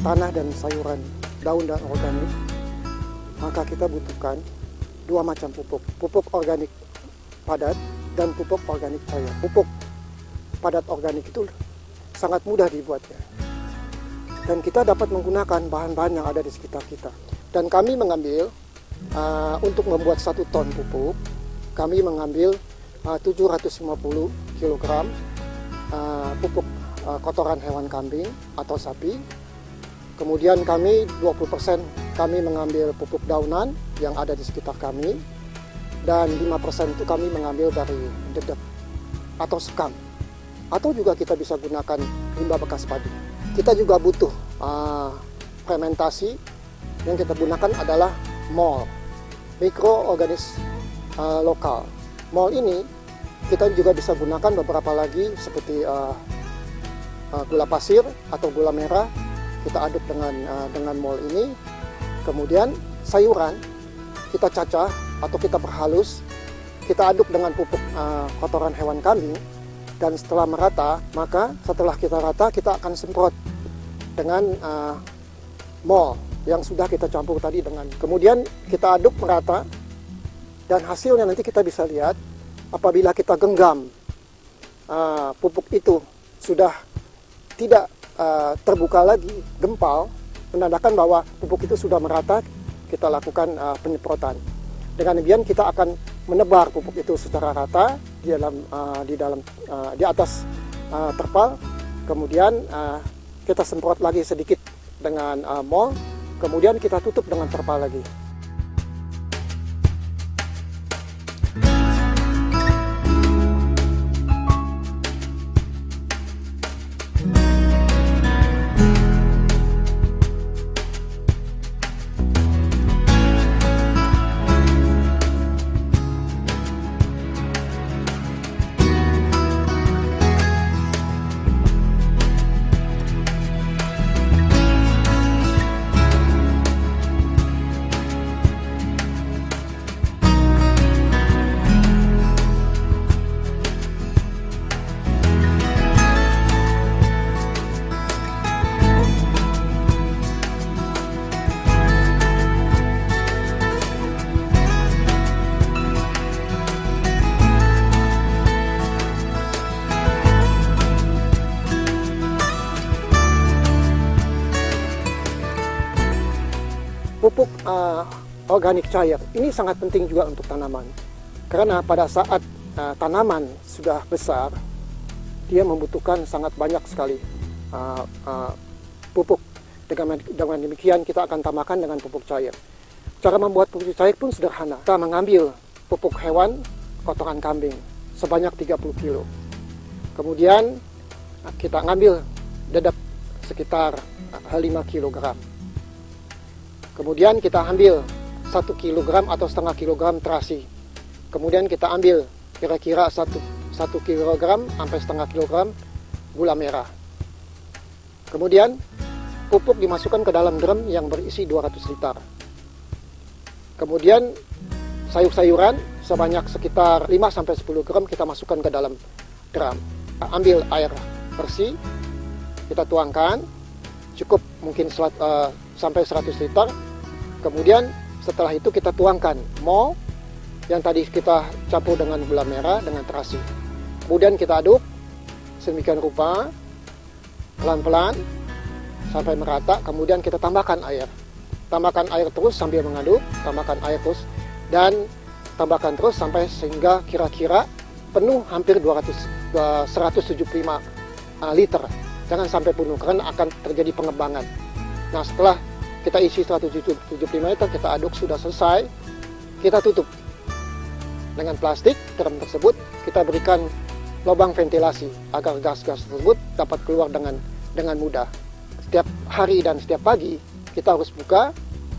tanah dan sayuran daun dan organik, maka kita butuhkan dua macam pupuk. Pupuk organik padat dan pupuk organik cair. Pupuk padat organik itu sangat mudah dibuatnya. Dan kita dapat menggunakan bahan-bahan yang ada di sekitar kita. Dan kami mengambil, untuk membuat 1 ton pupuk, kami mengambil 750 kg pupuk kotoran hewan kambing atau sapi. Kemudian kami 20% kami mengambil pupuk daunan yang ada di sekitar kami, dan 5% itu kami mengambil dari dedek atau sekam, atau juga kita bisa gunakan limbah bekas padi. Kita juga butuh fermentasi. Yang kita gunakan adalah MOL, mikroorganisme lokal. MOL ini kita juga bisa gunakan beberapa lagi seperti gula pasir atau gula merah. Kita aduk dengan MOL ini. Kemudian sayuran kita cacah atau kita perhalus, kita aduk dengan pupuk kotoran hewan kambing, dan setelah merata, maka setelah kita rata kita akan semprot dengan MOL yang sudah kita campur tadi dengan. Kemudian kita aduk merata, dan hasilnya nanti kita bisa lihat apabila kita genggam pupuk itu sudah tidak terbuka lagi, gempal, menandakan bahwa pupuk itu sudah merata. Kita lakukan penyemprotan. Dengan demikian kita akan menebar pupuk itu secara rata di atas terpal. Kemudian kita semprot lagi sedikit dengan MOL. Kemudian kita tutup dengan terpal lagi. Pupuk organik cair ini sangat penting juga untuk tanaman, karena pada saat tanaman sudah besar, dia membutuhkan sangat banyak sekali pupuk. Dengan demikian kita akan tambahkan dengan pupuk cair. Cara membuat pupuk cair pun sederhana. Kita mengambil pupuk hewan kotoran kambing sebanyak 30 kg. Kemudian kita ngambil dedek sekitar 5 kg. Kemudian kita ambil 1 kg atau setengah kilogram terasi. Kemudian kita ambil kira-kira 1 kg sampai setengah kilogram gula merah. Kemudian pupuk dimasukkan ke dalam drum yang berisi 200 liter. Kemudian sayur-sayuran sebanyak sekitar 5-10 gram kita masukkan ke dalam drum. Kita ambil air bersih, kita tuangkan, cukup mungkin sampai 100 liter. Kemudian setelah itu kita tuangkan MOL yang tadi kita campur dengan gula merah dengan terasi. Kemudian kita aduk sedemikian rupa, pelan-pelan sampai merata. Kemudian kita tambahkan air. Tambahkan air terus sambil mengaduk, tambahkan air terus, dan tambahkan terus sampai sehingga kira-kira penuh hampir 175 liter. Jangan sampai penuh karena akan terjadi pengembangan. Nah, setelah kita isi 175 liter, kita aduk sudah selesai, kita tutup dengan plastik drum tersebut. Kita berikan lubang ventilasi agar gas-gas tersebut dapat keluar dengan mudah. Setiap hari dan setiap pagi kita harus buka,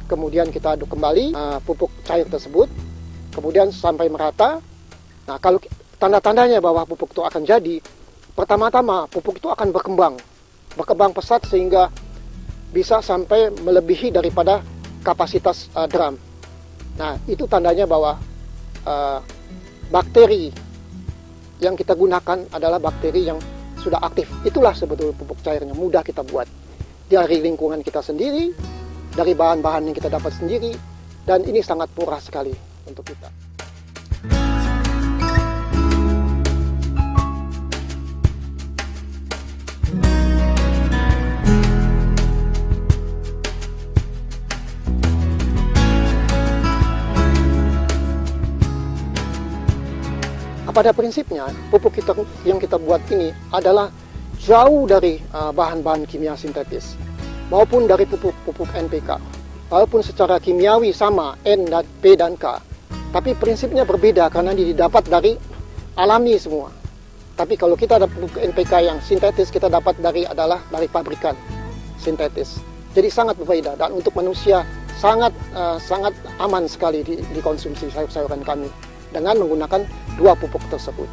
kemudian kita aduk kembali pupuk cair tersebut, kemudian sampai merata. Nah, kalau tanda-tandanya bahwa pupuk itu akan jadi, pertama-tama pupuk itu akan berkembang pesat sehingga bisa sampai melebihi daripada kapasitas drum. Nah, itu tandanya bahwa bakteri yang kita gunakan adalah bakteri yang sudah aktif. Itulah sebetulnya pupuk cairnya, mudah kita buat. dari lingkungan kita sendiri, dari bahan-bahan yang kita dapat sendiri, dan ini sangat murah sekali untuk kita. Pada prinsipnya, pupuk yang kita buat ini adalah jauh dari bahan-bahan kimia sintetis, maupun dari pupuk NPK. Walaupun secara kimiawi sama N, dan P, dan K, tapi prinsipnya berbeda karena didapat dari alami semua. Tapi kalau kita ada pupuk NPK yang sintetis, kita dapat dari pabrikan sintetis. Jadi sangat berbeda, dan untuk manusia sangat aman sekali dikonsumsi sayur-sayuran kami dengan menggunakan dua pupuk tersebut.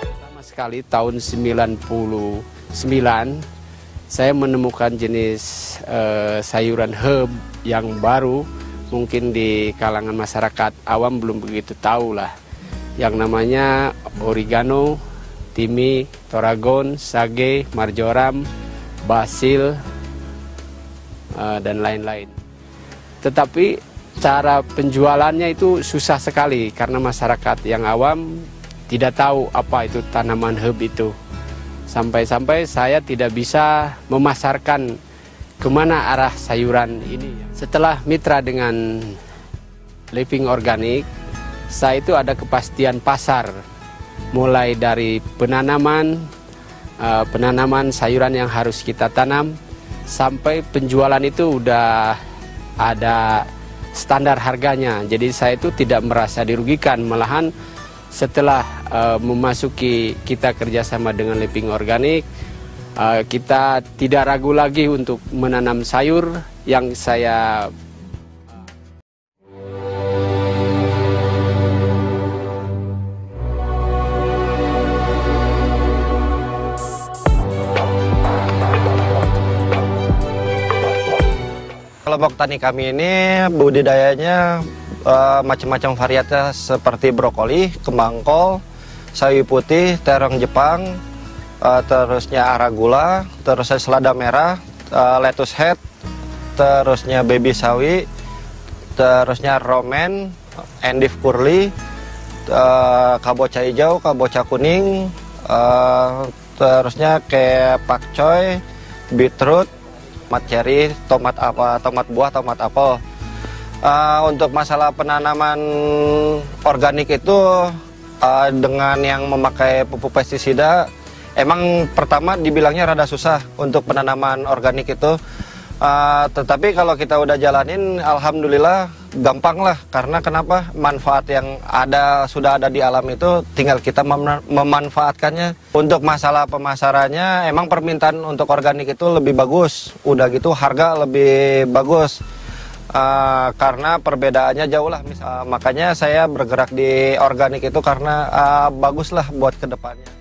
Pertama sekali tahun 99 saya menemukan jenis sayuran herb yang baru, mungkin di kalangan masyarakat awam belum begitu tahu lah, yang namanya oregano, timi, toragon, sage, marjoram, basil, dan lain-lain. Tetapi cara penjualannya itu susah sekali karena masyarakat yang awam tidak tahu apa itu tanaman herb itu. Sampai-sampai saya tidak bisa memasarkan kemana arah sayuran ini. Setelah mitra dengan Living Organic, saya itu ada kepastian pasar. Mulai dari penanaman sayuran yang harus kita tanam, sampai penjualan itu udah ada standar harganya. Jadi saya itu tidak merasa dirugikan, malahan setelah memasuki kita kerjasama dengan Living Organic, kita tidak ragu lagi untuk menanam sayur yang saya kelompok tani kami ini budidayanya macam-macam varietas seperti brokoli, kembang kol, sawi putih, terong Jepang, terusnya arugula, terusnya selada merah, lettuce head, terusnya baby sawi, terusnya romen, endive curly, kabocha hijau, kabocha kuning, terusnya kayak pakcoy, beetroot, tomat cherry, tomat buah, tomat apel. Untuk masalah penanaman organik itu dengan yang memakai pupuk pestisida, emang pertama dibilangnya rada susah untuk penanaman organik itu. Tetapi kalau kita udah jalanin, alhamdulillah gampang lah. Karena kenapa? Manfaat yang sudah ada di alam itu tinggal kita memanfaatkannya. Untuk masalah pemasarannya, emang permintaan untuk organik itu lebih bagus. Udah gitu harga lebih bagus. Karena perbedaannya jauh lah. Makanya saya bergerak di organik itu karena bagus lah buat kedepannya.